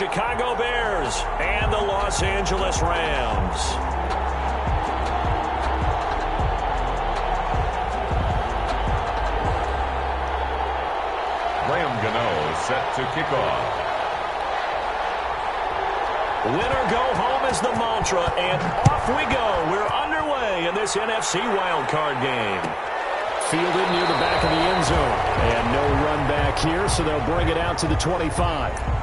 Chicago Bears and the Los Angeles Rams. Set to kick off. Winner go home is the mantra, and off we go. We're underway in this NFC wildcard game. Fielded near the back of the end zone. And no run back here, so they'll bring it out to the 25.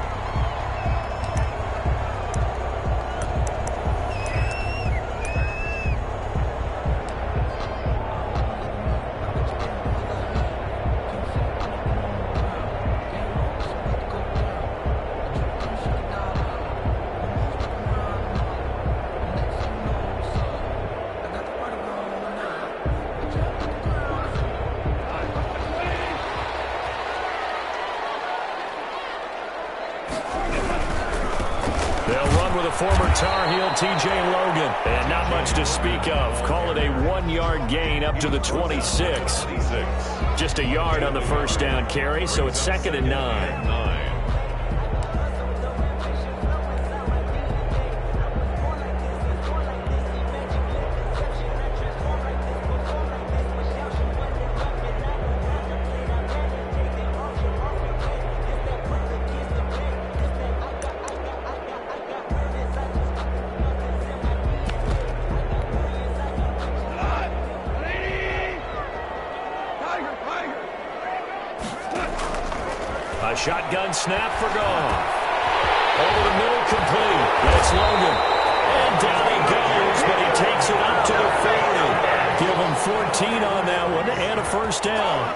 Former Tar Heel T.J. Logan. And not much to speak of. Call it a 1-yard gain up to the 26. Just a yard on the first down carry, so it's 2nd and 9. A shotgun snap for Goff. Over the middle, complete. That's Logan. And down he goes, but he takes it up to the 40. Give him 14 on that one and a first down.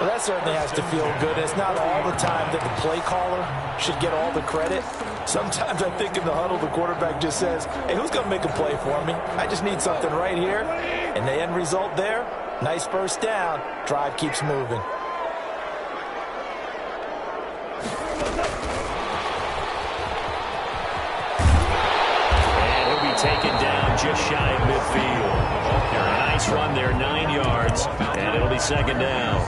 Well, that certainly has to feel good. It's not all the time that the play caller should get all the credit. Sometimes I think in the huddle, the quarterback just says, hey, who's going to make a play for me? I just need something right here. And the end result there, nice first down. Drive keeps moving. Taken down just shy of midfield. A nice run there, 9 yards, and it'll be 2nd down.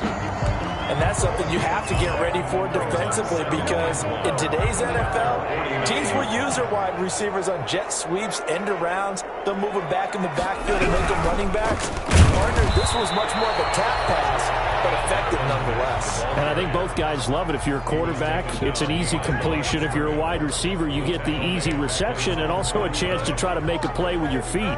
And that's something you have to get ready for defensively, because in today's NFL, teams will use their wide receivers on jet sweeps, end arounds. They'll move them back in the backfield and make them running backs. Partner, this was much more of a tap pass, but effective nonetheless. And I think both guys love it. If you're a quarterback, it's an easy completion. If you're a wide receiver, you get the easy reception and also a chance to try to make a play with your feet.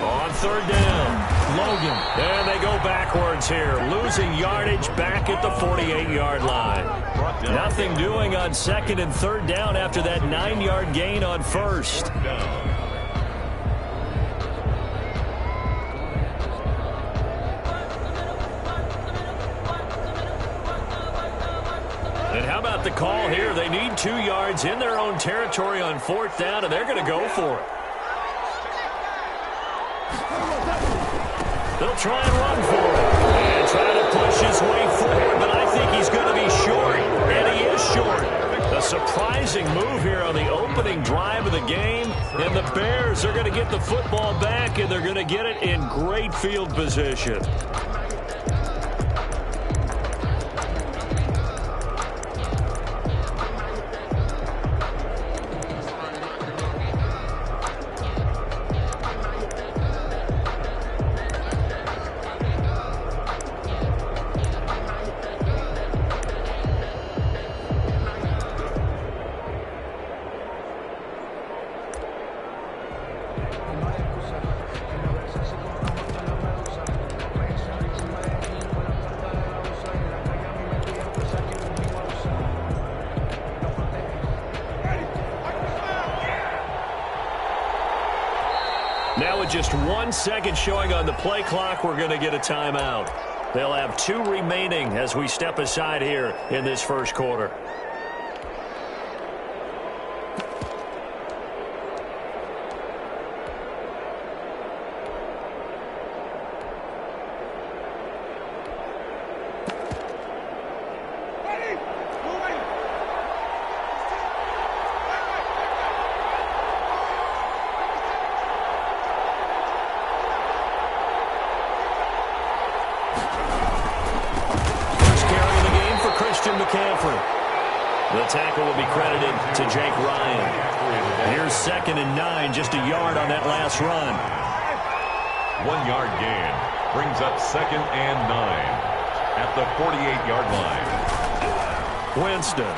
On 3rd down, Logan. And they go backwards here, losing yardage back at the 48-yard line. Nothing doing on 2nd and 3rd down after that 9-yard gain on 1st. And how about the call here? They need 2 yards in their own territory on 4th down, and they're going to go for it. They'll try and run for it. And try to push his way forward, but I think he's going to be short. And he is short. A surprising move here on the opening drive of the game. And the Bears are going to get the football back, and they're going to get it in great field position. Now with just 1 second showing on the play clock, we're going to get a timeout. They'll have 2 remaining as we step aside here in this first quarter. be credited to Jake Ryan. Here's 2nd and 9, just a yard on that last run. 1-yard gain brings up 2nd and 9 at the 48-yard line. Winston. And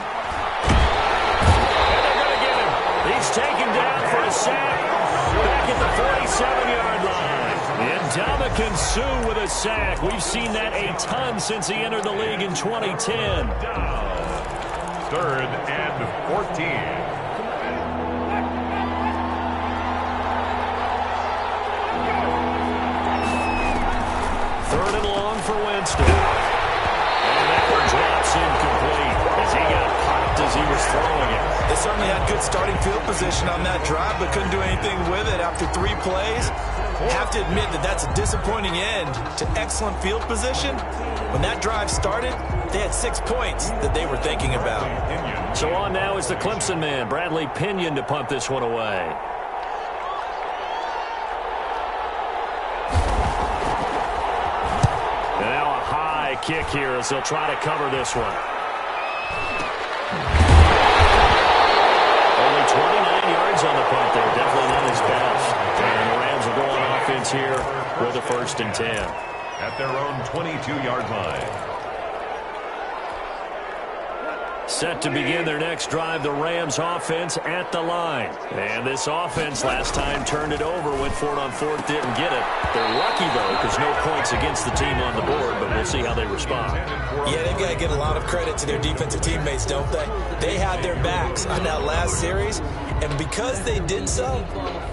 they're going to get him. He's taken down for a sack back at the 47-yard line. Ndamukong Suh with a sack. We've seen that a ton since he entered the league in 2010. 3rd and 14. Third and long for Winston. And that one drops incomplete as he got popped as he was throwing it. They certainly had good starting field position on that drive, but couldn't do anything with it after 3 plays. Have to admit that that's a disappointing end to excellent field position. When that drive started, they had 6 points that they were thinking about. So on now is the Clemson man, Bradley Pinion, to punt this one away. Now a high kick here as they'll try to cover this one. Only 29 yards on the punt there. Definitely not his best. And the Rams will go on offense here with a 1st and 10. At their own 22-yard line. Set to begin their next drive, the Rams offense at the line. And this offense last time turned it over, went for it on 4th, didn't get it. They're lucky, though, because no points against the team on the board, but we'll see how they respond. Yeah, they've got to get a lot of credit to their defensive teammates, don't they? They had their backs on that last series, and because they did so,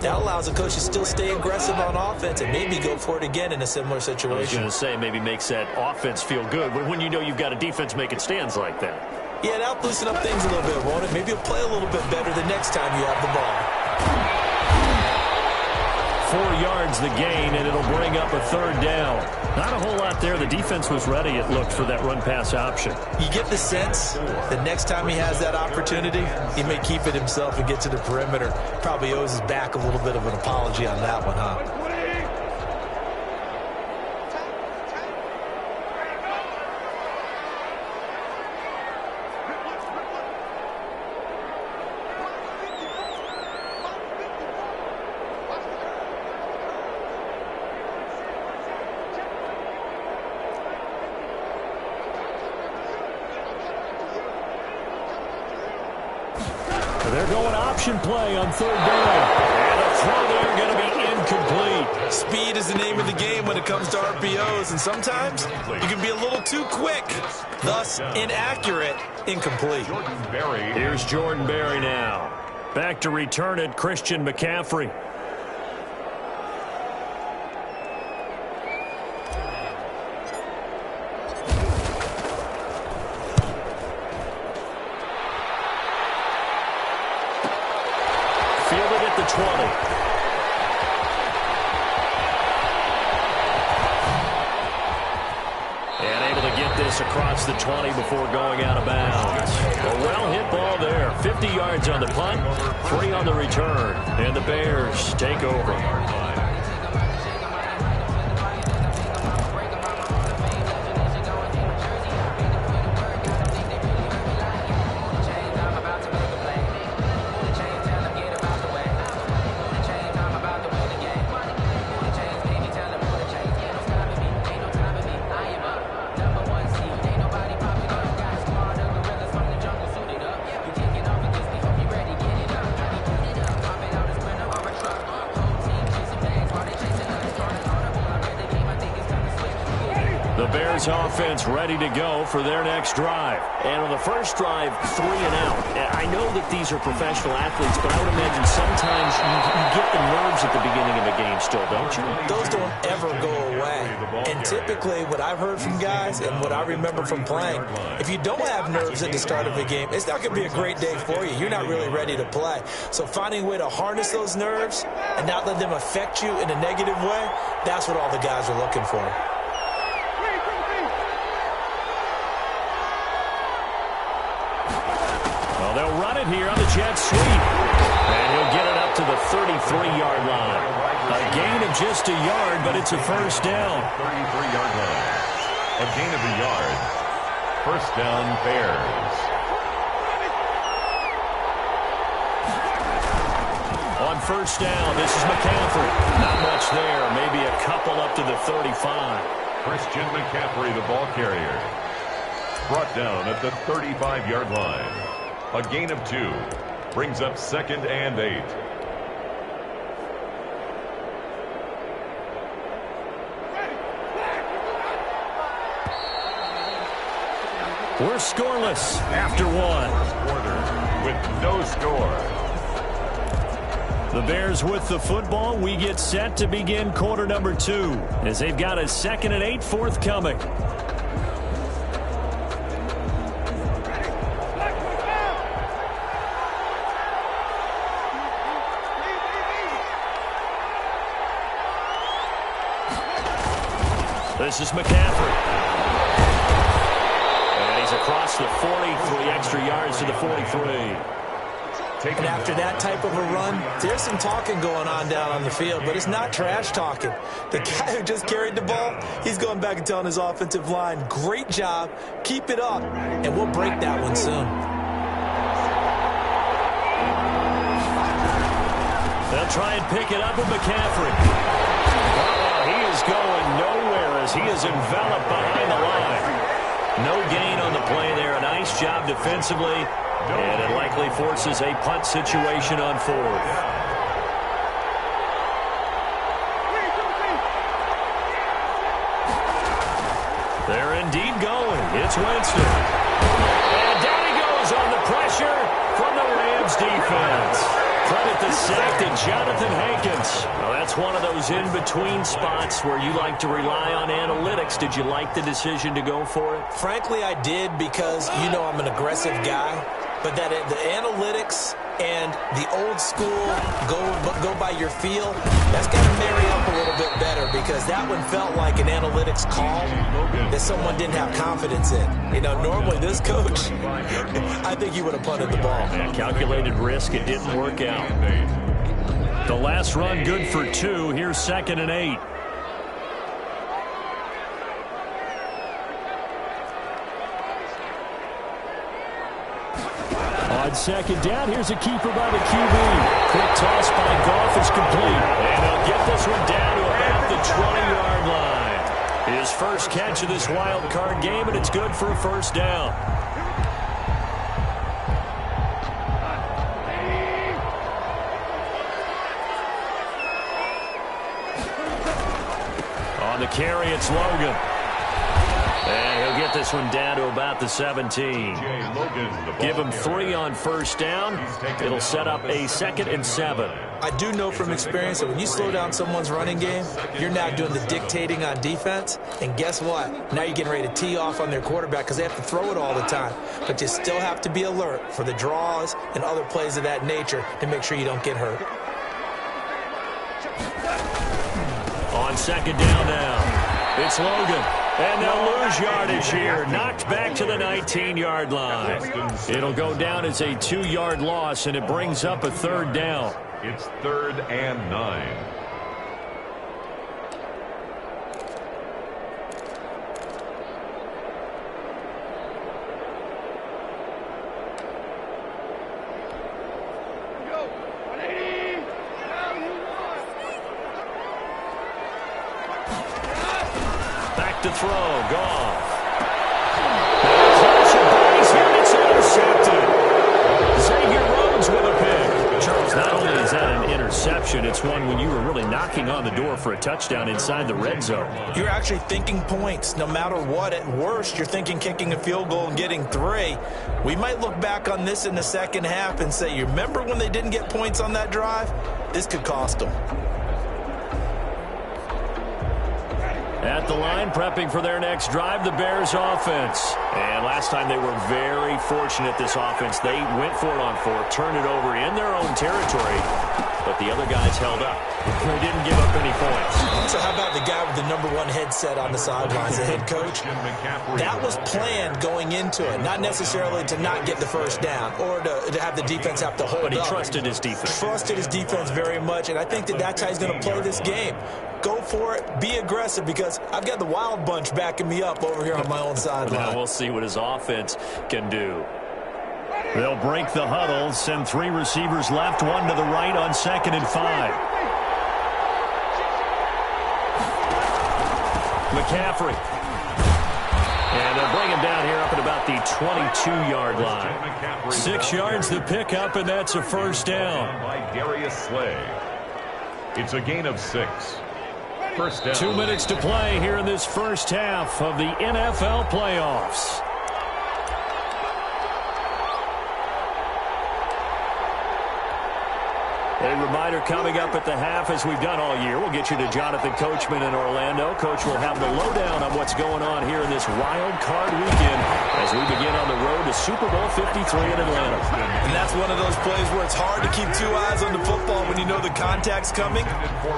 that allows the coach to still stay aggressive on offense and maybe go for it again in a similar situation. I was going to say, maybe makes that offense feel good when you know you've got a defense making stands like that. Yeah, that'll loosen up things a little bit, won't it? Maybe you'll play a little bit better the next time you have the ball. 4 yards the gain, and it'll bring up a 3rd down. Not a whole lot there. The defense was ready, it looked, for that run-pass option. You get the sense that next time he has that opportunity, he may keep it himself and get to the perimeter. Probably owes his back a little bit of an apology on that one, huh? They're going option play on 3rd down. And a throw there going to be incomplete. Speed is the name of the game when it comes to RPOs, and sometimes you can be a little too quick, thus inaccurate, incomplete. Here's Jordan Berry now. Back to return it, Christian McCaffrey. Fielded at the 20. And able to get this across the 20 before going out of bounds. A well-hit ball there. 50 yards on the punt, 3 on the return. And the Bears take over. Offense ready to go for their next drive. And on the first drive, 3 and out. I know that these are professional athletes, but I would imagine sometimes you get the nerves at the beginning of a game still, don't you? Those don't ever go away. And typically what I've heard from guys and what I remember from playing, if you don't have nerves at the start of a game, it's not going to be a great day for you. You're not really ready to play. So finding a way to harness those nerves and not let them affect you in a negative way, that's what all the guys are looking for. They'll run it here on the jet sweep. And he'll get it up to the 33-yard line. A gain of just a yard, but it's a first down. 33-yard line. A gain of a yard. First down, Bears. first down. This is McCaffrey. Not much there. Maybe a couple up to the 35. Christian McCaffrey, the ball carrier. Brought down at the 35-yard line. A gain of 2. Brings up 2nd and 8. We're scoreless after 1. Quarter with no score. The Bears with the football. We get set to begin quarter number 2 as they've got a 2nd and 8 forthcoming. This is McCaffrey. And he's across the 40 for the extra yards to the 43. And after that type of a run, there's some talking going on down on the field, but it's not trash talking. The guy who just carried the ball, he's going back and telling his offensive line, great job, keep it up, and we'll break that one soon. They'll try and pick it up with McCaffrey. Oh, he is going nowhere as he is enveloped behind the line. No gain on the play there. A nice job defensively. And it likely forces a punt situation on 4th. They're indeed going. It's Winston. And down he goes on the pressure from the Rams defense. Credit the sack to Jonathan Hankins. Well, that's one of those in-between spots where you like to rely on analytics. Did you like the decision to go for it? Frankly, I did because, you know, I'm an aggressive guy. But that the analytics and the old school go by your feel, that's got to marry up a little bit better because that one felt like an analytics call that someone didn't have confidence in. You know, normally this coach, I think he would have punted the ball. Yeah, calculated risk. It didn't work out. The last run good for 2. Here's 2nd and 8. On 2nd down, here's a keeper by the QB. Quick toss by Goff is complete. And he'll get this one down to about the 20-yard line. His first catch of this wild card game, and it's good for a first down. On the carry, it's Logan. And he'll get this one down to about the 17. Give him 3 on first down. It'll set up a 2nd and 7. I do know from experience that when you slow down someone's running game, you're now doing the dictating on defense. And guess what? Now you're getting ready to tee off on their quarterback because they have to throw it all the time. But you still have to be alert for the draws and other plays of that nature to make sure you don't get hurt. On 2nd down now, it's Logan. And they'll lose yardage here. Knocked back to the 19-yard line. It'll go down as a 2-yard loss, and it brings up a 3rd down. It's 3rd and 9. To throw, Goff. He's here, it's intercepted. Xavier Rhodes with a pick. Charles, not only is that an interception, it's one when you were really knocking on the door for a touchdown inside the red zone. You're actually thinking points. No matter what, at worst, you're thinking kicking a field goal and getting 3. We might look back on this in the second half and say, you remember when they didn't get points on that drive? This could cost them. At the line, prepping for their next drive, the Bears offense. And last time they were very fortunate, this offense. They went for it on 4, turned it over in their own territory, but the other guys held up. They didn't give up any points. So how about the guy with the #1 headset on the sidelines, the head coach? That was planned going into it, not necessarily to not get the first down or to have the defense have to hold up. But he trusted his defense. Trusted his defense very much, and I think that's how he's going to play this game. Go for it. Be aggressive because I've got the wild bunch backing me up over here on my own sideline. Now we'll see what his offense can do. They'll break the huddle, send 3 receivers left, 1 to the right on 2nd and 5. McCaffrey. And they'll bring him down here up at about the 22-yard line. 6 yards to pick up, and that's a first down. By Darius Slay. It's a gain of 6. First down. 2 minutes to play here in this first half of the NFL playoffs. A reminder coming up at the half, as we've done all year. We'll get you to Jonathan Coachman in Orlando. Coach will have the lowdown on what's going on here in this wild card weekend as we begin on the road to Super Bowl 53 in Atlanta. And that's one of those plays where it's hard to keep 2 eyes on the football when you know the contact's coming,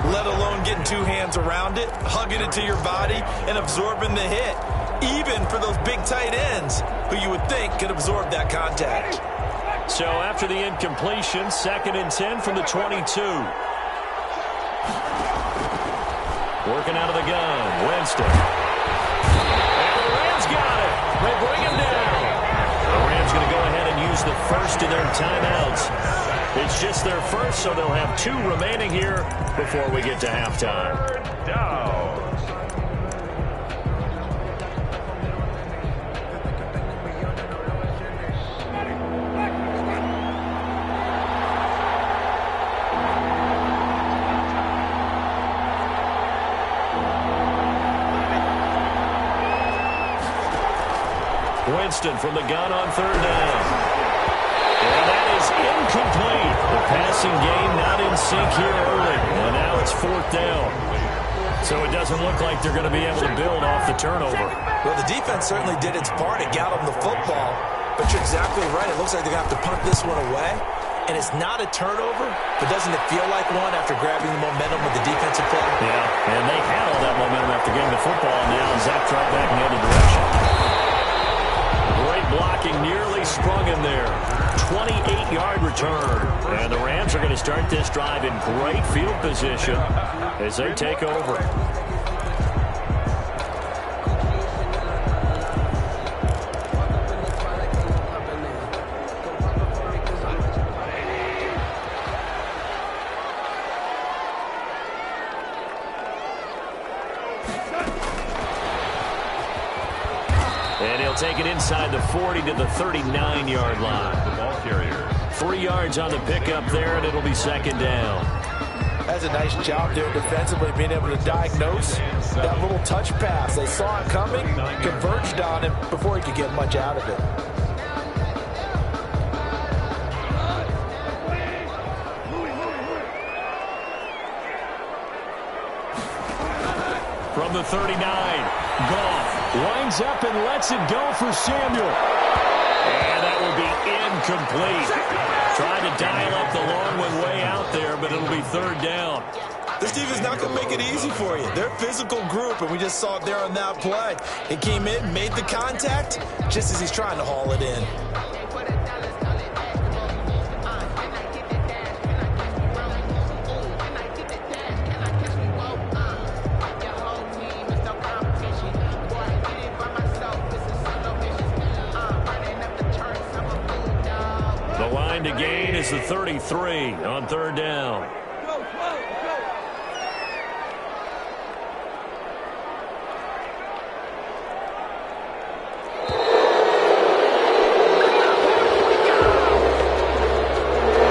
let alone getting 2 hands around it, hugging it to your body, and absorbing the hit, even for those big tight ends who you would think could absorb that contact. So after the incompletion, 2nd and 10 from the 22. Working out of the gun, Winston. And the Rams got it. They bring him down. The Rams going to go ahead and use the first of their timeouts. It's just their first, so they'll have 2 remaining here before we get to halftime. Down. Winston from the gun on 3rd down. And that is incomplete. The passing game not in sync here early. And now it's 4th down. So it doesn't look like they're going to be able to build off the turnover. Well, the defense certainly did its part. It got them the football. But you're exactly right. It looks like they're going to have to punt this one away. And it's not a turnover, but doesn't it feel like one after grabbing the momentum with the defensive play? Yeah, and they had all that momentum after getting the football. Now zapped right back in the other direction. Great blocking, nearly sprung him there. 28-yard return. And the Rams are going to start this drive in great field position as they take over. And he'll take it inside the 40 to the 39-yard line. The ball carrier. 3 yards on the pickup there, and it'll be 2nd down. That's a nice job there defensively, being able to diagnose that little touch pass. They saw it coming, converged on him before he could get much out of it. From the 39, Goff winds up and lets it go for Samuel. And that will be incomplete. Trying to dial up the long one way out there, but it'll be 3rd down. This defense not going to make it easy for you. They're a physical group, and we just saw it there on that play. He came in, made the contact, just as he's trying to haul it in. To gain is the 33 on 3rd down.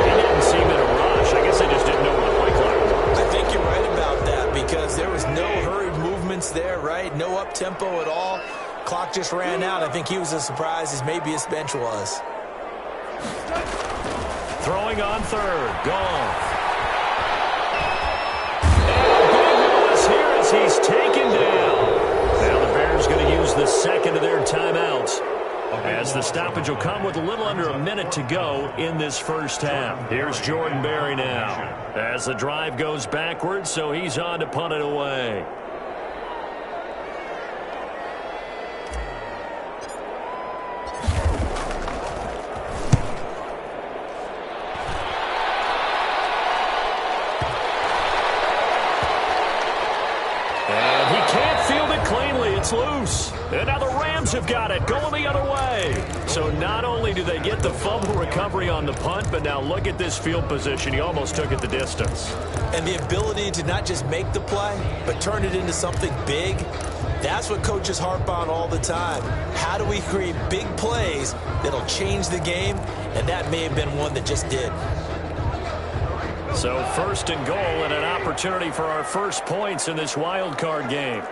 He didn't seem in a rush. I guess they just didn't know where the play clock was. I think you're right about that because there was no hurried movements there, right? No up-tempo at all. Clock just ran out. I think he was as surprised as maybe his bench was. Throwing on 3rd, Goff. And a big loss here as he's taken down. Now the Bears going to use the 2nd of their timeouts as the stoppage will come with a little under a minute to go in this first half. Here's Jordan Berry now as the drive goes backwards, so he's on to punt it away. is loose. And now the Rams have got it, going the other way. So not only do they get the fumble recovery on the punt, but now look at this field position. He almost took it the distance. And the ability to not just make the play, but turn it into something big, that's what coaches harp on all the time. How do we create big plays that'll change the game? And that may have been one that just did. So first and goal and an opportunity for our first points in this wild card game.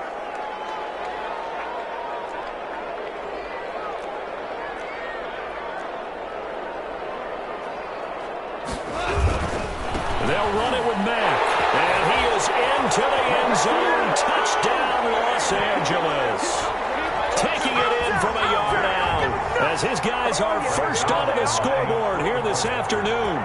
They'll run it with Mack. And he is into the end zone. Touchdown, Los Angeles. Taking it in from a yard out as his guys are first onto the scoreboard here this afternoon.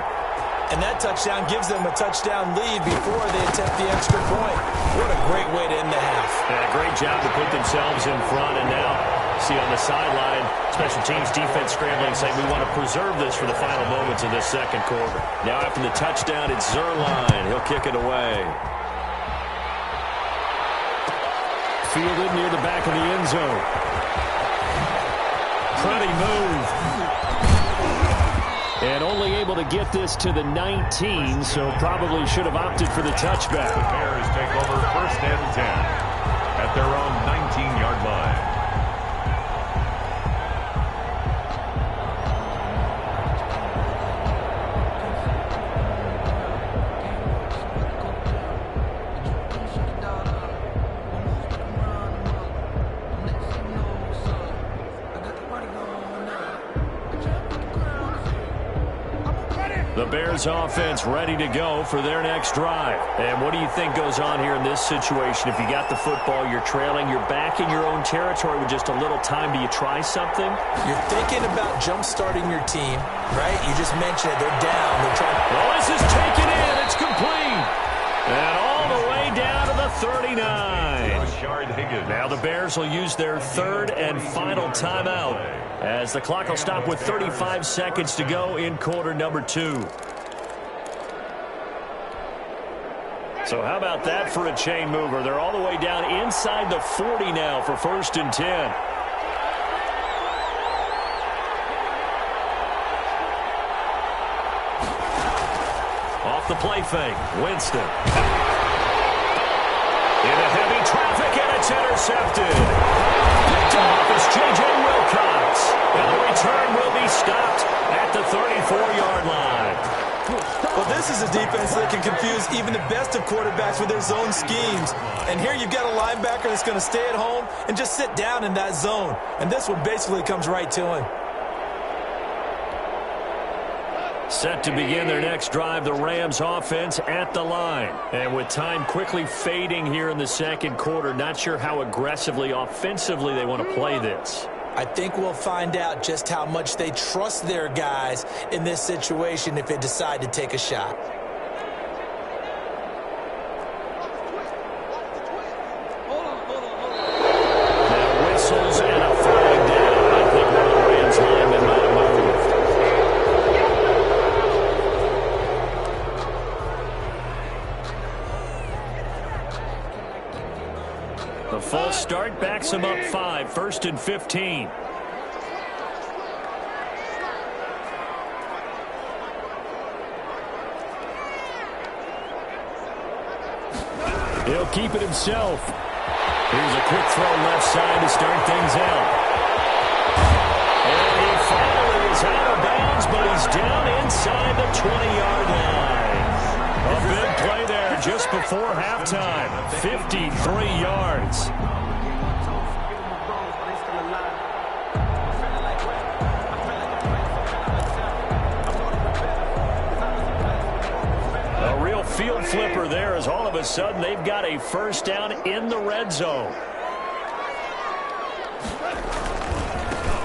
And that touchdown gives them a touchdown lead before they attempt the extra point. What a great way to end the half. Yeah, great job to put themselves in front. And now, see on the sideline, special teams defense scrambling, saying we want to preserve this for the final moments of this second quarter. Now after the touchdown, it's Zerline. He'll kick it away. Fielded near the back of the end zone. Pretty move. And only able to get this to the 19, so probably should have opted for the touchback. The Bears take over first and 10 at their own 19-yard line. The Bears offense ready to go for their next drive. And what do you think goes on here in this situation? If you got the football, you're trailing, you're back in your own territory with just a little time. Do you try something? You're thinking about jump-starting your team, right? You just mentioned it. They're down. They're trying. Well, this is taken in. It's complete. And all the way down to the 39. Now the Bears will use their third and final timeout as the clock will stop with 35 seconds to go in quarter number 2. So how about that for a chain mover? They're all the way down inside the 40 now for first and 10. Off the play fake, Winston. Into heavy traffic, and it's intercepted. Picked off is J.J. Wilcox. And the return will be stopped at the 34-yard line. Well, this is a defense that can confuse even the best of quarterbacks with their zone schemes. And here you've got a linebacker that's going to stay at home and just sit down in that zone. And this one basically comes right to him. Set to begin their next drive, the Rams offense at the line. And with time quickly fading here in the second quarter, not sure how aggressively, offensively they want to play this. I think we'll find out just how much they trust their guys in this situation if they decide to take a shot. Now whistles and a flag down. I think one of the Rams linemen might have moved. The false start backs him up 5, first and 15. He'll keep it himself. Here's a quick throw left side to start things out. And he finally is out of bounds, but he's down inside the 20-yard line. A big play there just before halftime. 53 yards. A real field flipper there as all of a sudden they've got a first down in the red zone.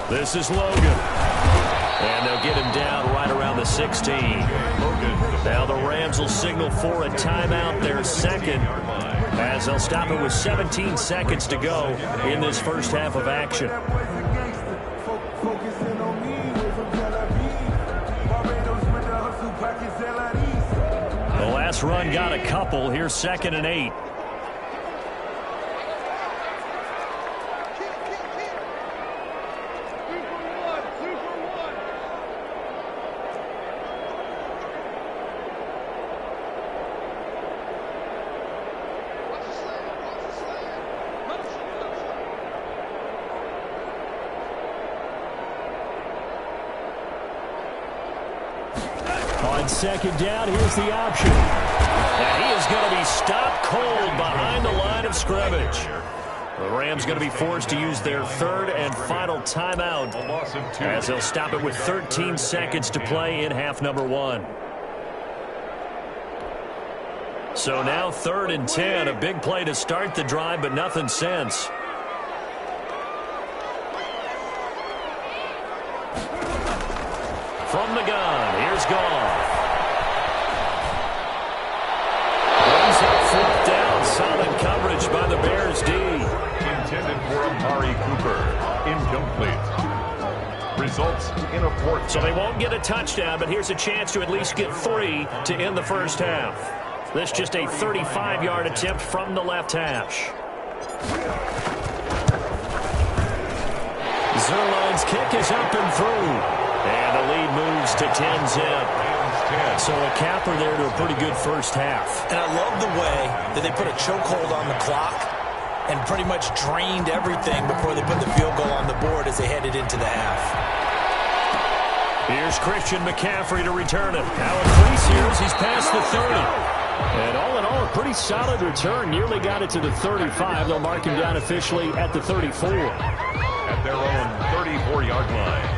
This is Logan. And they'll get him down right around the 16. Now the Rams will signal for a timeout, their second, as they'll stop it with 17 seconds to go in this first half of action. The last run got a couple. Here's 2nd and 8. second down. Here's the option. And he is going to be stopped cold behind the line of scrimmage. The Rams going to be forced to use their third and final timeout as they'll stop it with 13 seconds to play in half number 1. So now 3rd and 10, a big play to start the drive, but nothing since. From the gun, here's Goff. Brings up 4th down, solid coverage by the Bears D. Intended for Amari Cooper. Incomplete. Results in a 4th. So they won't get a touchdown, but here's a chance to at least get 3 to end the first half. This just a 35-yard attempt from the left hash. Zerline's kick is up and through. And the lead moves to 10-zip. So a capper there to a pretty good first half. And I love the way that they put a chokehold on the clock and pretty much drained everything before they put the field goal on the board as they headed into the half. Here's Christian McCaffrey to return it. Now in 3 years, he's past the 30. And all in all, a pretty solid return. Nearly got it to the 35. They'll mark him down officially at the 34. At their own 34-yard line.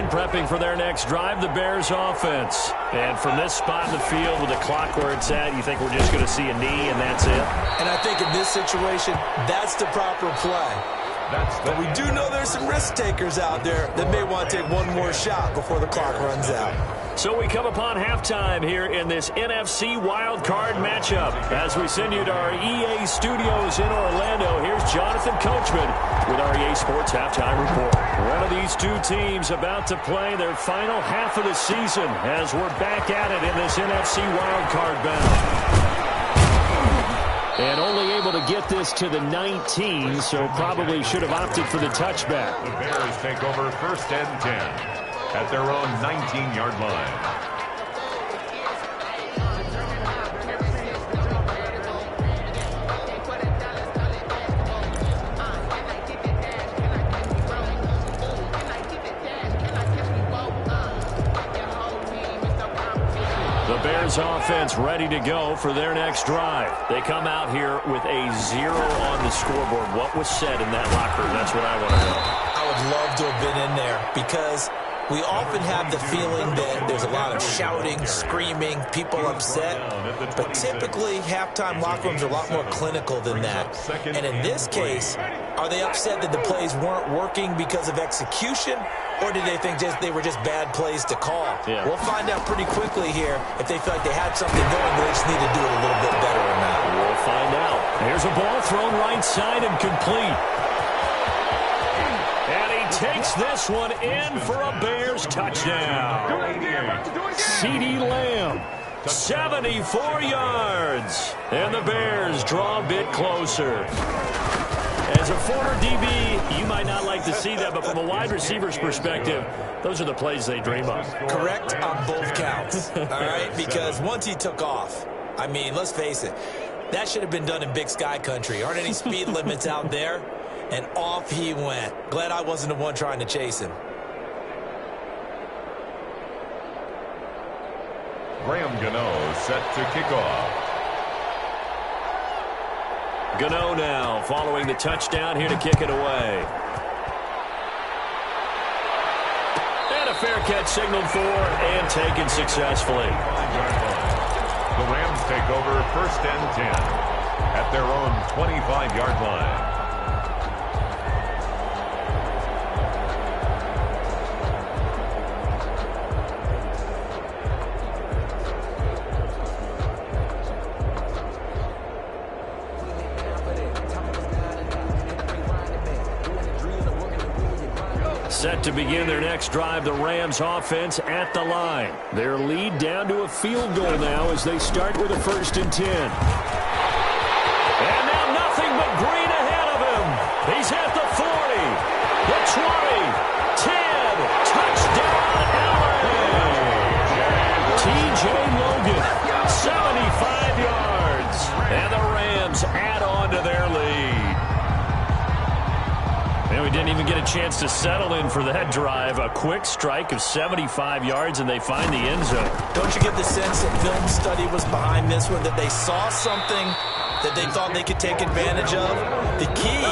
Prepping for their next drive, the Bears offense. And from this spot in the field with the clock where it's at, you think we're just going to see a knee and that's it? And I think in this situation, that's the proper play. But we do know there's some risk takers out there that may want to take one more shot before the clock runs out. So we come upon halftime here in this NFC wildcard matchup. As we send you to our EA studios in Orlando, here's Jonathan Coachman with our EA Sports Halftime Report. One of these two teams about to play their final half of the season as we're back at it in this NFC wildcard battle. And only able to get this to the 19, so probably should have opted for the touchback. The Bears take over 1st and 10 at their own 19-yard line. Bears offense ready to go for their next drive. They come out here with a 0 on the scoreboard. What was said in that locker room? That's what I want to know. I would love to have been in there because we often have the feeling that there's a lot of shouting, screaming, people upset. But typically, halftime locker rooms are a lot more clinical than that. And in this case, are they upset that the plays weren't working because of execution? Or did they think they were just bad plays to call? Yeah. We'll find out pretty quickly here if they feel like they had something going, but they just need to do it a little bit better or not. We'll find out. Here's a ball thrown right side and complete. And he takes this one in for a Bears touchdown. CeeDee Lamb, 74 yards. And the Bears draw a bit closer. As a former DB, you might not like to see that, but from a wide receiver's perspective, those are the plays they dream of. Correct on both counts, all right? Because once he took off, I mean, let's face it, that should have been done in Big Sky country. Aren't any speed limits out there? And off he went. Glad I wasn't the one trying to chase him. Graham Gano set to kick off. Gano now following the touchdown here to kick it away. And a fair catch signaled for and taken successfully. The Rams take over 1st and 10 at their own 25-yard line. Set to begin their next drive, the Rams offense at the line. Their lead down to a field goal now as they start with a 1st and 10. And now nothing but green ahead of him. He's at the 40, the 20, 10, touchdown LA. TJ Logan, 75 yards. And the Rams add on to their lead. And we didn't even get a chance to settle in for that drive. A quick strike of 75 yards, and they find the end zone. Don't you get the sense that film study was behind this one, that they saw something that they thought they could take advantage of? The key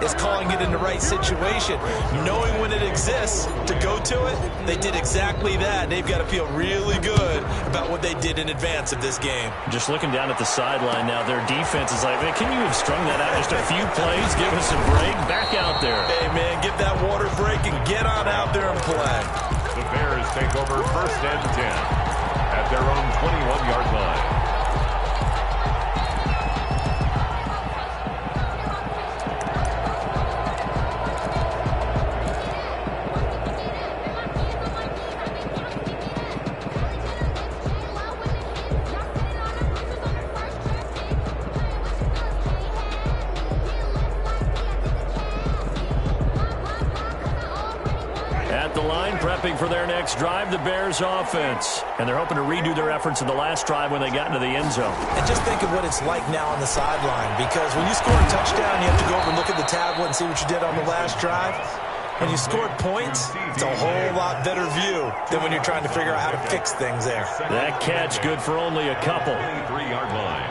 is calling it in the right situation. Knowing when it exists to go to it, they did exactly that. They've got to feel really good about what they did in advance of this game. Just looking down at the sideline now, their defense is like, man, can you have strung that out just a few plays? Give us a break. Back out there. Hey, man, get that water break and get on out there and play. The Bears take over 1st and 10 at their own 21-yard line. Prepping for their next drive, the Bears offense. And they're hoping to redo their efforts in the last drive when they got into the end zone. And just think of what it's like now on the sideline, because when you score a touchdown, you have to go over and look at the tablet and see what you did on the last drive. When you scored points, it's a whole lot better view than when you're trying to figure out how to fix things there. That catch good for only a couple. 23-yard line.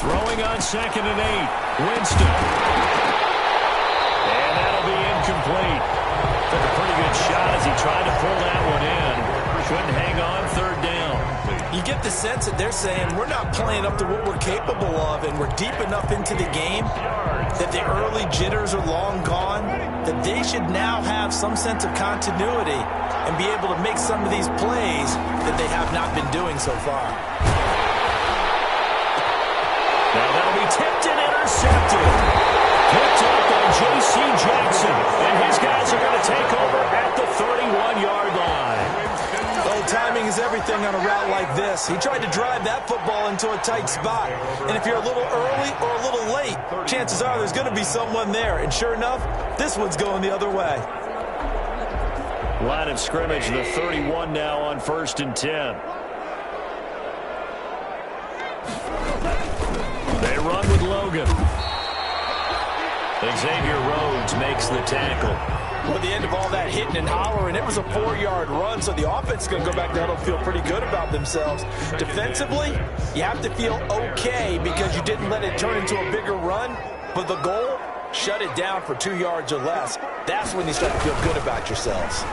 Throwing on 2nd and 8. Winston. And that'll be incomplete. Took a pretty good shot as he tried to pull that one in. Couldn't hang on 3rd down. You get the sense that they're saying we're not playing up to what we're capable of, and we're deep enough into the game that the early jitters are long gone, that they should now have some sense of continuity and be able to make some of these plays that they have not been doing so far. Now that'll be tipped and intercepted. Picked up by J.C. Jackson, and his guys are going to take over at the 31-yard line. Oh, timing is everything on a route like this. He tried to drive that football into a tight spot, and if you're a little early or a little late, chances are there's going to be someone there, and sure enough, this one's going the other way. Line of scrimmage, the 31 now on 1st and 10. They run with Logan. Xavier Rhodes makes the tackle. Well, at the end of all that hitting and hollering, it was a 4-yard run, so the offense is going to go back down and feel pretty good about themselves. Defensively, you have to feel okay because you didn't let it turn into a bigger run, but the goal, shut it down for 2 yards or less. That's when you start to feel good about yourselves.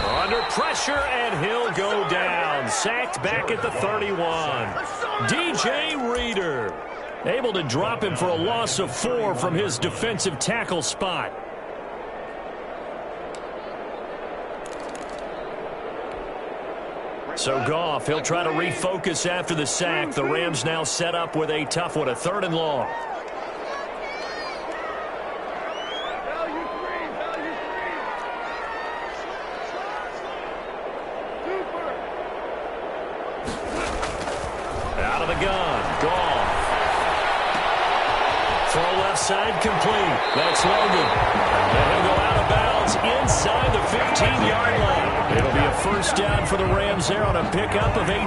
Under pressure, and he'll go down. Sacked back at the 31. DJ Reader able to drop him for a loss of 4 from his defensive tackle spot. So Goff, he'll try to refocus after the sack. The Rams now set up with a tough one, a 3rd and long. Out of the gun, Goff. Throw left side complete. That's Logan. And he'll go out of bounds inside the 15-yard line. It'll be a 1st down for the Rams there on a pickup of 18.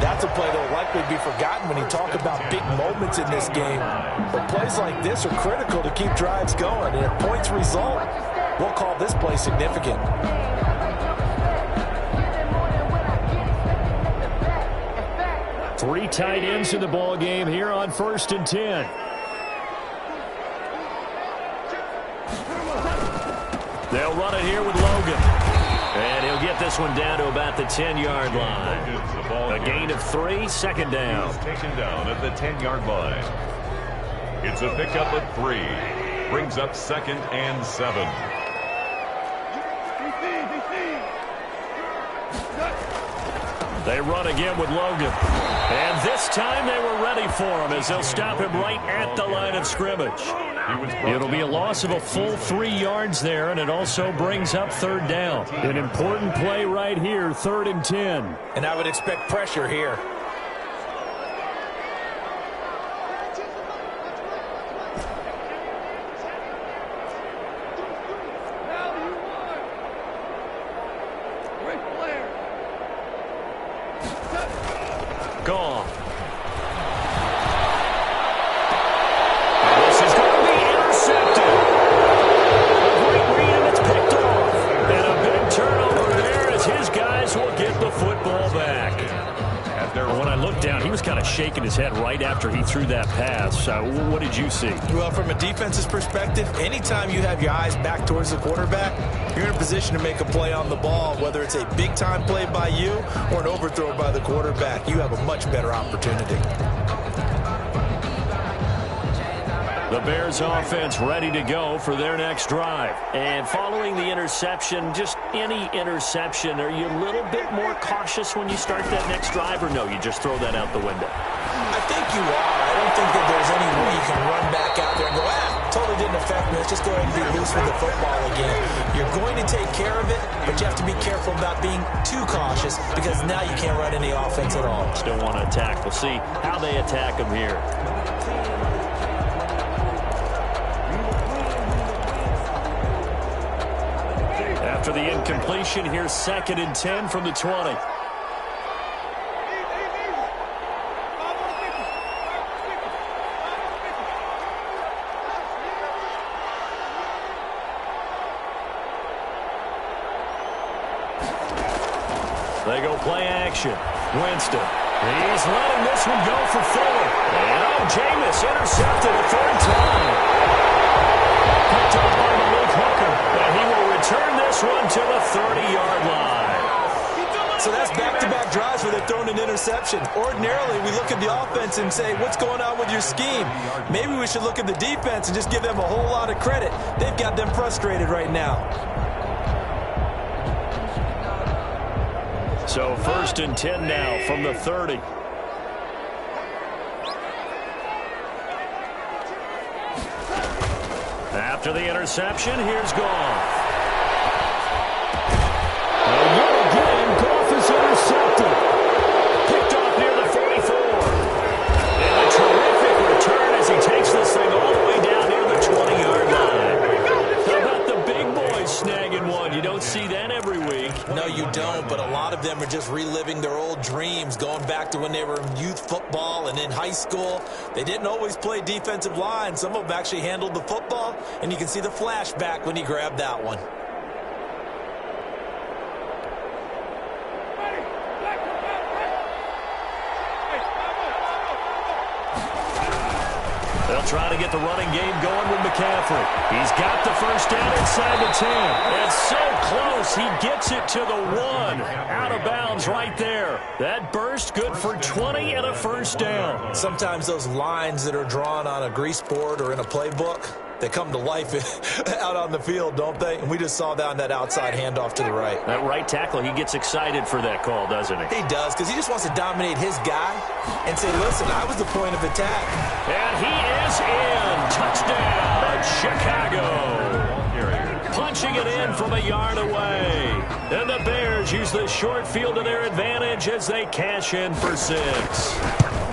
That's a play that will likely be forgotten when you talk about big moments in this game. But plays like this are critical to keep drives going. And if points result, we'll call this play significant. Three tight ends in the ball game here on 1st and 10. They'll run it here with Logan. And he'll get this one down to about the 10-yard line. A gain of 3, 2nd down. Taken down at the 10-yard line. It's a pickup of 3. Brings up 2nd and 7. They run again with Logan. And this time they were ready for him as they'll stop him right at the line of scrimmage. It'll be a loss of a full 3 yards there, and it also brings up third down. An important play right here, 3rd and 10. And I would expect pressure here. Gone. And this is going to be intercepted. A great read, and it's picked off. And a big turnover there as his guys will get the football back. When I looked down, he was kind of shaking his head right after he threw that pass. What did you see? Well, from a defense's perspective, anytime you have your eyes back towards the quarterback, you're in a position to make a play on the ball, whether it's a big-time play by you or an overthrow by the quarterback. You have a much better opportunity. The Bears offense ready to go for their next drive. And following the interception, just any interception, are you a little bit more cautious when you start that next drive, or no, you just throw that out the window? I think you are. I don't think that there's any way you can run back out there and go, totally didn't affect me. Let's just go ahead and be loose with the football again. You're going to take care of it, but you have to be careful about being too cautious because now you can't run any offense at all. Still want to attack. We'll see how they attack him here. After the incompletion, here's 2nd and 10 from the 20. They go play action. Winston. He's letting this one go for 4. And Jameis intercepted a 3rd time. Picked up by Malik Hooker. And he will return this one to the 30-yard line. So that's back-to-back drives where they've thrown an interception. Ordinarily, we look at the offense and say, what's going on with your scheme? Maybe we should look at the defense and just give them a whole lot of credit. They've got them frustrated right now. So 1st and 10 now from the 30. After the interception, here's Goff. And yet again, Goff is intercepted. Picked off near the 44. And a terrific return as he takes this thing all the way down near the 20-yard line. How about the big boys snagging one? You don't see that every week. No, you don't, but a lot of them are just reliving their old dreams, going back to when they were in youth football and in high school. They didn't always play defensive line. Some of them actually handled the football, and you can see the flashback when he grabbed that one. They'll try to get the running game going with McCaffrey. He's got the first down inside the 10. It's so close, he gets it to the 1. Out of bounds right there. That burst good for 20 and a first down. Sometimes those lines that are drawn on a grease board or in a playbook, they come to life out on the field, don't they? And we just saw that on that outside handoff to the right. That right tackle, he gets excited for that call, doesn't he? He does, because he just wants to dominate his guy and say, listen, I was the point of attack. And he is in. Touchdown, Chicago. Punching it in from a yard away. And the Bears use the short field to their advantage as they cash in for 6.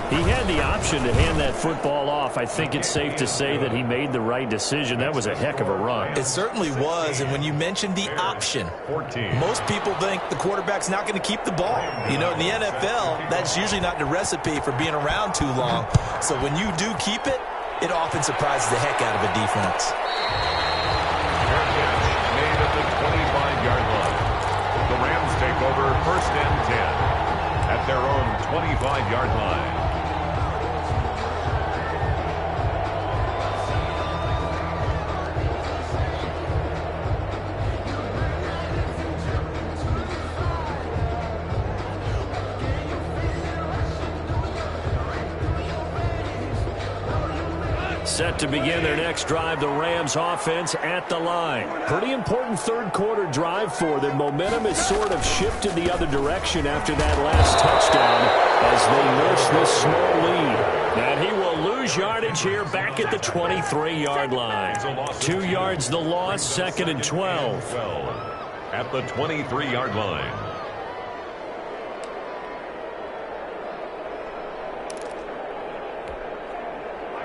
He had the option to hand that football off. I think it's safe to say that he made the right decision. That was a heck of a run. It certainly was. And when you mentioned the option, most people think the quarterback's not going to keep the ball. You know, in the NFL, that's usually not the recipe for being around too long. So when you do keep it, it often surprises the heck out of a defense. Made at the 25-yard line. The Rams take over 1st and 10 at their own 25-yard line. Set to begin their next drive, the Rams offense at the line. Pretty important third quarter drive for them. Momentum has sort of shifted the other direction after that last touchdown as they nurse this small lead. And he will lose lose yardage here back at the 23-yard line. 2 yards the loss, 2nd and 12. At the 23-yard line.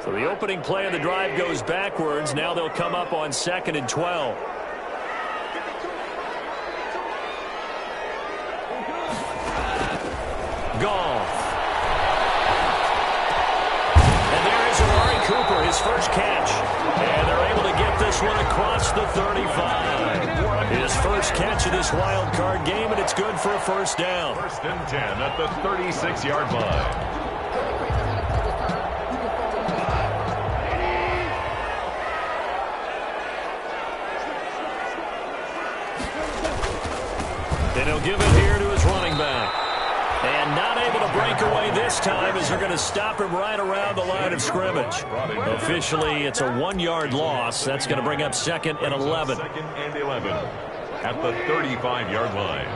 So the opening play of the drive goes backwards. Now they'll come up on 2nd and 12. Goff. And there is Amari Cooper, his first catch. And they're able to get this one across the 35. His first catch of this wild card game, and it's good for a first down. 1st and 10 at the 36-yard line. And he'll give it here to his running back. And not able to break away this time as they're going to stop him right around the line of scrimmage. Officially, it's a 1-yard loss. That's going to bring up 2nd and 11. 2nd and 11 at the 35-yard line.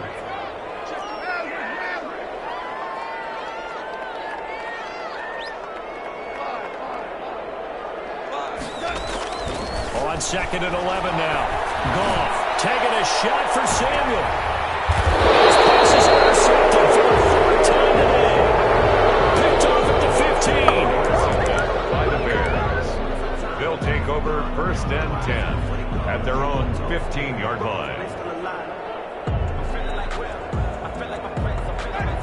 On 2nd and 11 now. Goff taking a shot for Samuel. His pass is intercepted for the 4th time today. Picked off at the 15. By the Bears. They'll take over 1st and 10 at their own 15-yard line.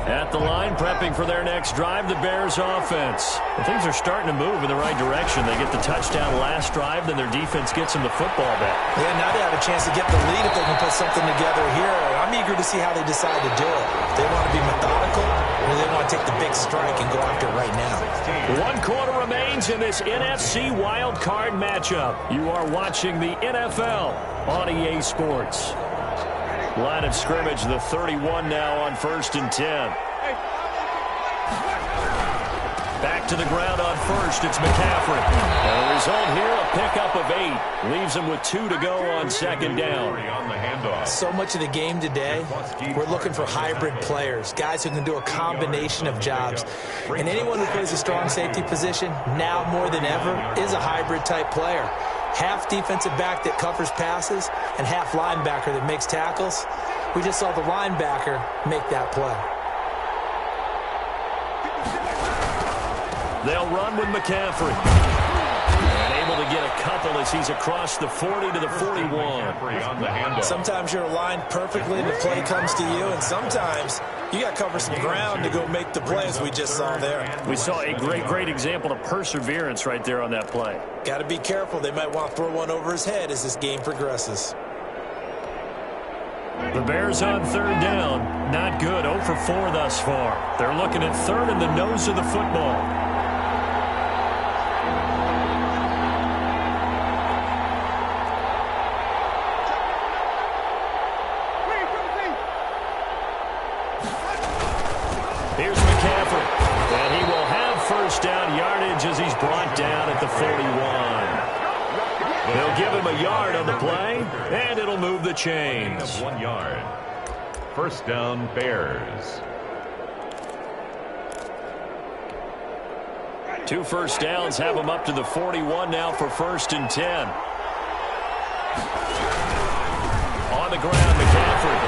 At the line, prepping for their next drive, the Bears offense. And things are starting to move in the right direction. They get the touchdown last drive, then their defense gets them the football back. Yeah, now they have a chance to get the lead if they can put something together here. I'm eager to see how they decide to do it. They want to be methodical, or they want to take the big strike and go after it right now. 1 quarter remains in this NFC wild card matchup. You are watching the NFL on EA Sports. Line of scrimmage, the 31 now on 1st and 10. Back to the ground on 1st, it's McCaffrey. And the result here, a pickup of 8. Leaves him with 2 to go on 2nd down. So much of the game today, we're looking for hybrid players, guys who can do a combination of jobs. And anyone who plays a strong safety position, now more than ever, is a hybrid type player. Half defensive back that covers passes and half linebacker that makes tackles. We just saw the linebacker make that play. They'll run with McCaffrey. And able to get a couple as he's across the 40 to the 41. Sometimes you're aligned perfectly and the play comes to you, and sometimes you got to cover some ground to go make the play, as we just saw there. We saw a great example of perseverance right there on that play. Got to be careful. They might want to throw one over his head as this game progresses. The Bears on 3rd down. Not good. 0 for 4 thus far. They're looking at 3rd and the nose of the football. Here's McCaffrey. And he will have first down yardage as he's brought down at the 41. They'll give him a yard on the play, and it'll move the chains. 1 yard. First down, Bears. 2 first downs have him up to the 41 now for 1st and 10. On the ground, McCaffrey.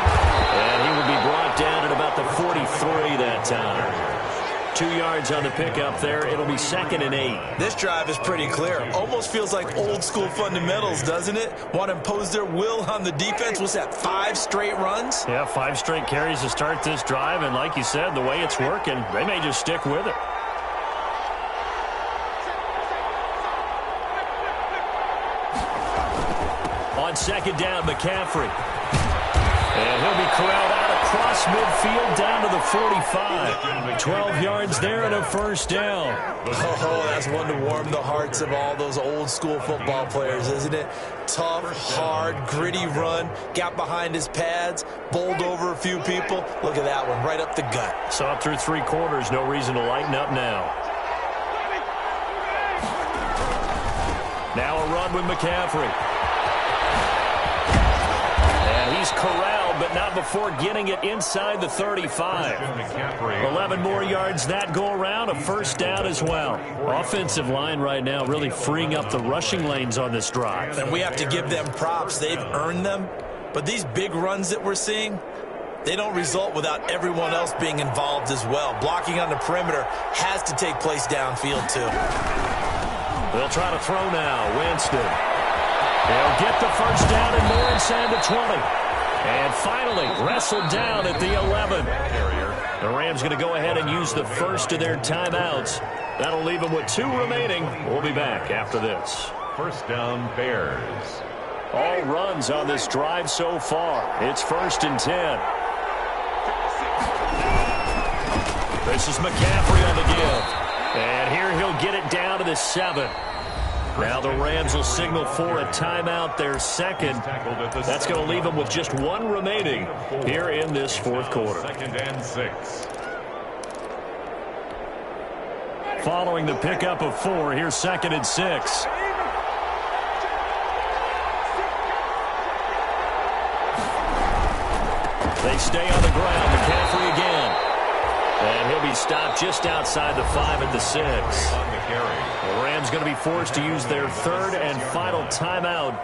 And he will be brought down at about the 43 that time. 2 yards on the pickup there. It'll be 2nd and 8. This drive is pretty clear. Almost feels like old school fundamentals, doesn't it? Want to impose their will on the defense. Was that 5 straight runs? Yeah, 5 straight carries to start this drive. And like you said, the way it's working, they may just stick with it. On 2nd down, McCaffrey. And he'll be corralled out across midfield down to the 45. 12 yards there and a first down. Oh, that's one to warm the hearts of all those old school football players, isn't it? Tough, hard, gritty run. Got behind his pads, bowled over a few people. Look at that one, right up the gut. Saw through 3 quarters, no reason to lighten up now. Now a run with McCaffrey. he's corralled, but not before getting it inside the 35. 11 more yards that go around, a first down as well. Offensive line right now really freeing up the rushing lanes on this drive. And we have to give them props. They've earned them. But these big runs that we're seeing, they don't result without everyone else being involved as well. Blocking on the perimeter has to take place downfield too. They'll try to throw now. Winston. They'll get the first down and more inside the 20. And finally, wrestled down at the 11. The Rams going to go ahead and use the first of their timeouts. That'll leave them with 2 remaining. We'll be back after this. First down, Bears. All runs on this drive so far. It's 1st and 10. This is McCaffrey on the give. And here he'll get it down to the 7. Now the Rams will signal for a timeout, their second. That's going to leave them with just 1 remaining here in this 4th quarter. 2nd and 6. Following the pickup of 4, here's 2nd and 6. They stay on the ground. McCaffrey again. And he'll be stopped just outside the 5 at the 6. The Rams going to be forced to use their 3rd and final timeout.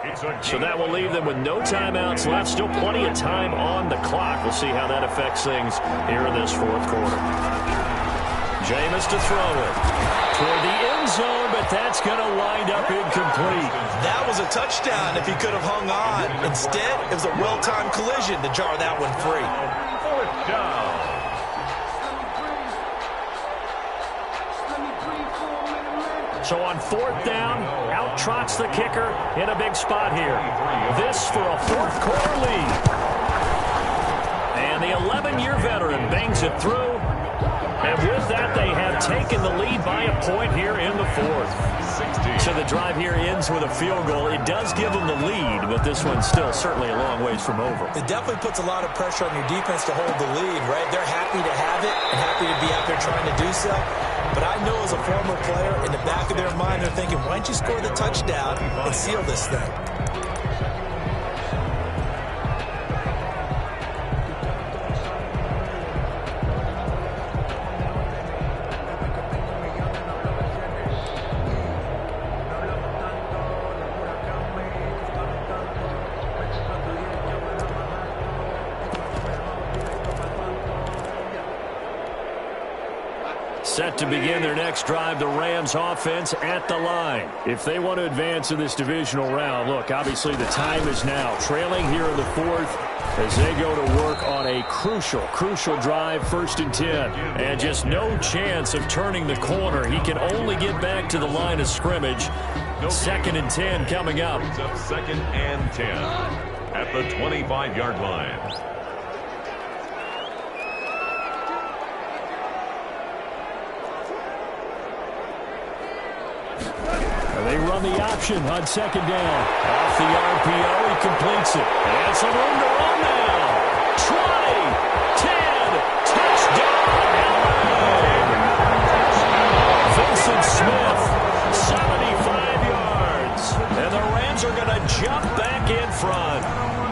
So that will leave them with no timeouts left. Still plenty of time on the clock. We'll see how that affects things here in this 4th quarter. Jameis to throw it toward the end zone, but that's going to wind up incomplete. That was a touchdown if he could have hung on. Instead, it was a well-timed collision to jar that one free. 4th down. So on 4th down, out trots the kicker in a big spot here. This for a 4th quarter lead. And the 11-year veteran bangs it through. And with that, they have taken the lead by a point here in the 4th. So the drive here ends with a field goal. It does give them the lead, but this one's still certainly a long ways from over. It definitely puts a lot of pressure on your defense to hold the lead, right? They're happy to have it and happy to be out there trying to do so. But I know as a former player, in the back of their mind, they're thinking, why don't you score the touchdown and seal this thing? Set to begin their next drive, the Rams offense at the line. If they want to advance in this divisional round, look, obviously the time is now. Trailing here in the 4th as they go to work on a crucial drive, 1st and 10. And just no chance of turning the corner. He can only get back to the line of scrimmage. 2nd and 10 coming up. 2nd and 10 at the 25-yard line. They run the option on 2nd down. Off the RPO, he completes it. And some room to run now. 20, 10, touchdown, LA! Vincent Smith, 75 yards. And the Rams are going to jump back in front.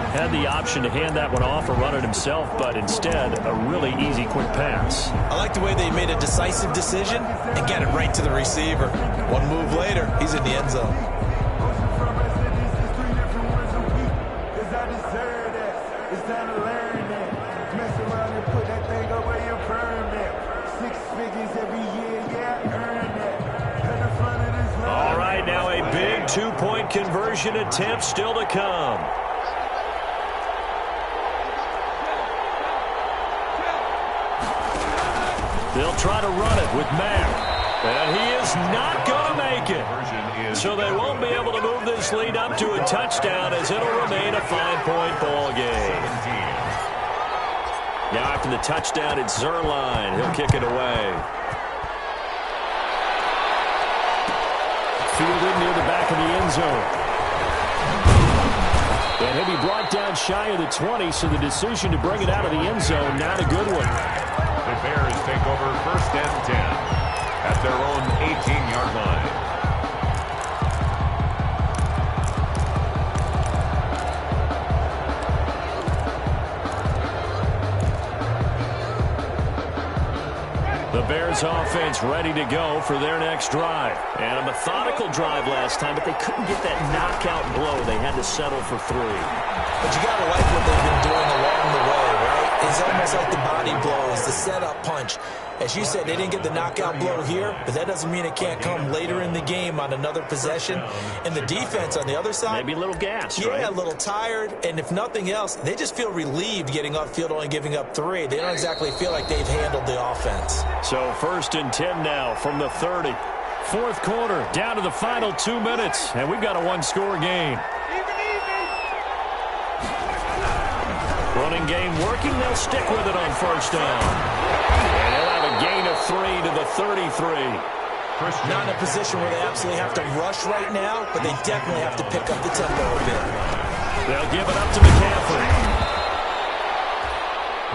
Had the option to hand that one off or run it himself, but instead, a really easy, quick pass. I like the way they made a decisive decision and get it right to the receiver. One move later, he's in the end zone. All right, now a big 2-point conversion attempt still to come. They'll try to run it with Mack. And he is not going to make it. So they won't be able to move this lead up to a touchdown as it'll remain a 5-point ball game. Now after the touchdown, it's Zerline. He'll kick it away. Fielded near the back of the end zone. And he'll be brought down shy of the 20, so the decision to bring it out of the end zone, not a good one. The Bears take over 1st and 10 at their own 18-yard line. The Bears offense ready to go for their next drive. And a methodical drive last time, but they couldn't get that knockout blow. They had to settle for 3. But you got to like what they've been doing along the way, right? It's almost like the body blows, the setup punch. As you said, they didn't get the knockout blow here, but that doesn't mean it can't come later in the game on another possession. And the defense on the other side, maybe a little gas, yeah, right? A little tired. And if nothing else, they just feel relieved getting off field, only giving up 3. They don't exactly feel like they've handled the offense. So 1st and 10 now from the 30. 4th quarter, down to the final 2 minutes, and we've got a 1-score game. Running game working. They'll stick with it on 1st down. And they'll have a gain of 3 to the 33. Not in a position where they absolutely have to rush right now, but they definitely have to pick up the tempo a bit. They'll give it up to McCaffrey.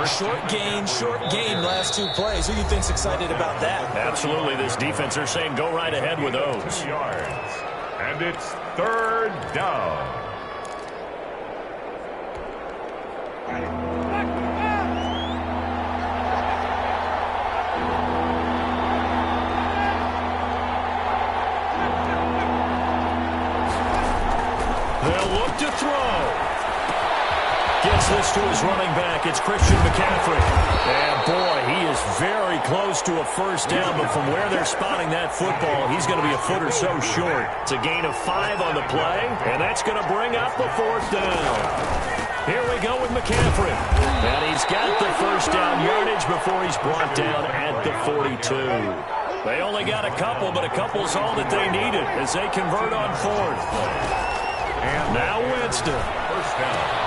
Short gain last 2 plays. Who do you think's excited about that? Absolutely. This defense are saying go right ahead with those. 2 yards. And it's 3rd down. They'll look to throw. Gets this to his running back. It's Christian McCaffrey. And boy, he is very close to a 1st down, but from where they're spotting that football, he's going to be a foot or so short. It's a gain of 5 on the play, and that's going to bring up the 4th down. Here we go with McCaffrey. And he's got the 1st down yardage before he's brought down at the 42. They only got a couple, but a couple's all that they needed as they convert on 4th. And now Winston. 1st down.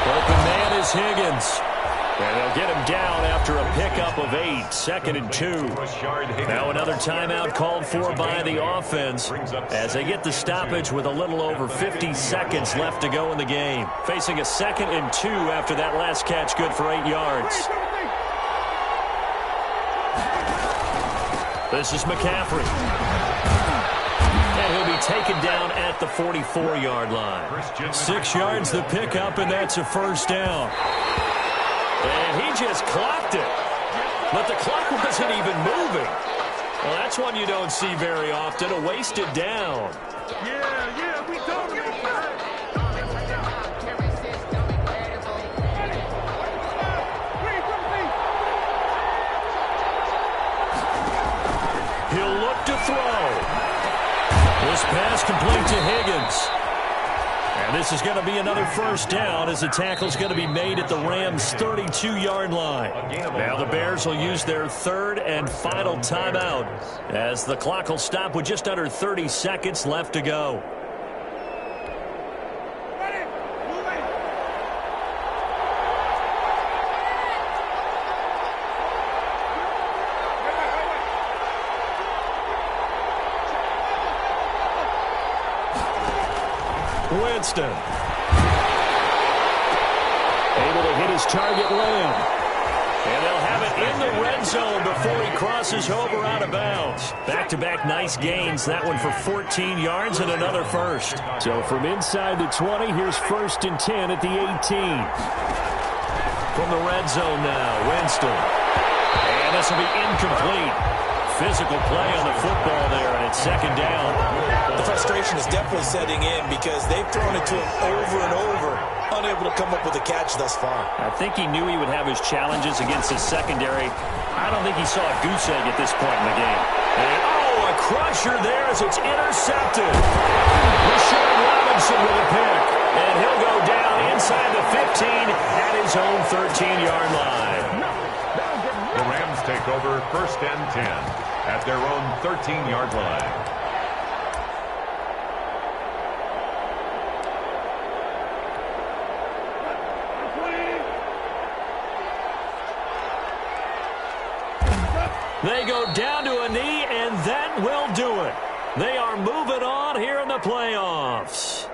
Open man is Higgins. And they'll get him down after a pickup of 8. 2nd and 2. Now another timeout called for by the offense as they get the stoppage with a little over 50 seconds left to go in the game. Facing a 2nd and 2 after that last catch, good for 8 yards. This is McCaffrey. And he'll be taken down at the 44-yard line. 6 yards the pickup, and that's a 1st down. And he just clocked it. But the clock wasn't even moving. Well, that's one you don't see very often, a wasted down. Yeah, we totally He'll look to throw. This pass complete to Higgins. And this is going to be another 1st down as the tackle's going to be made at the Rams' 32-yard line. Now the Bears will use their 3rd and final timeout as the clock will stop with just under 30 seconds left to go. Winston. Able to hit his target Lamb. And they'll have it in the red zone before he crosses over out of bounds. Back-to-back nice gains. That one for 14 yards and another 1st. So from inside the 20, here's 1st and 10 at the 18. From the red zone now, Winston. And this will be incomplete. Physical play on the football there, and it's 2nd down. The frustration is definitely setting in because they've thrown it to him over and over, unable to come up with a catch thus far. I think he knew he would have his challenges against his secondary. I don't think he saw a goose egg at this point in the game. And, a crusher there as it's intercepted. Rashawn Robinson with a pick. And he'll go down inside the 15 at his own 13-yard line. The Rams take over 1st and 10 at their own 13-yard line. They go down to a knee, and that will do it. They are moving on here in the playoffs.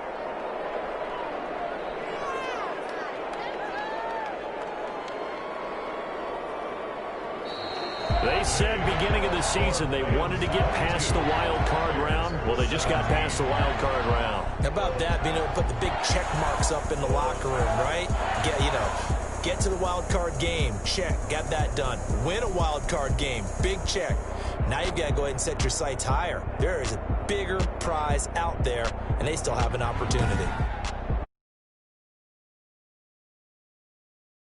They said beginning of the season they wanted to get past the wild card round. Well, they just got past the wild card round. How about that, being able to put the big check marks up in the locker room, right? Yeah, Get to the wild card game. Check. Got that done. Win a wild card game. Big check. Now you've got to go ahead and set your sights higher. There is a bigger prize out there, and they still have an opportunity.